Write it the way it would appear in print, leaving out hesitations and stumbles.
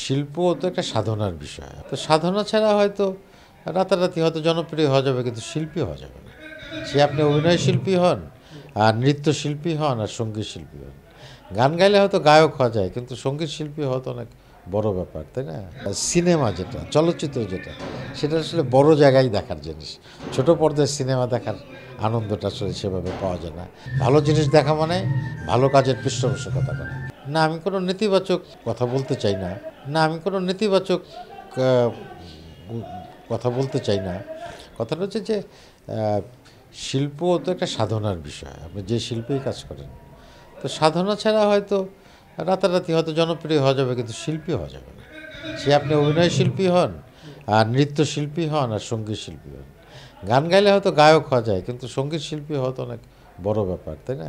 শিল্প তো একটা সাধনার বিষয়। তো সাধনা ছাড়া হয়তো রাতারাতি হয়তো জনপ্রিয় হওয়া যাবে কিন্তু শিল্পী হওয়া যাবে না। সে আপনি অভিনয় শিল্পী হন, আর নৃত্যশিল্পী হন, আর সঙ্গীত শিল্পী হন। গান গাইলে হয়তো গায়ক হওয়া যায় কিন্তু সঙ্গীত শিল্পী হওয়া তো অনেক বড় ব্যাপার, তাই না? সিনেমা যেটা, চলচ্চিত্র যেটা, সেটা আসলে বড় জায়গায় দেখার জিনিস। ছোট পর্দায় সিনেমা দেখার আনন্দটা আসলে সেভাবে পাওয়া যায় না। ভালো জিনিস দেখা মানে ভালো কাজের পৃষ্ঠপোষকতা করা। না, আমি কোনো নেতিবাচক কথা বলতে চাই না। না, আমি কোনো নেতিবাচক আ কথা বলতে চাই না। কথাটা হচ্ছে যে শিল্প তো একটা সাধনার বিষয়। আপনি যে শিল্পেই কাজ করেন। তো সাধনা ছাড়া হয়তো রাতারাতি হয়তো জনপ্রিয় হওয়া যাবে কিন্তু শিল্পী হওয়া যাবে না। সে আপনি অভিনয় শিল্পী হন, আর নৃত্যশিল্পী হন, আর সঙ্গীত শিল্পী হন। গান গাইলে হয়তো গায়ক হওয়া যায় কিন্তু সঙ্গীত শিল্পী হওয়া তো অনেক বড় ব্যাপার, তাই না?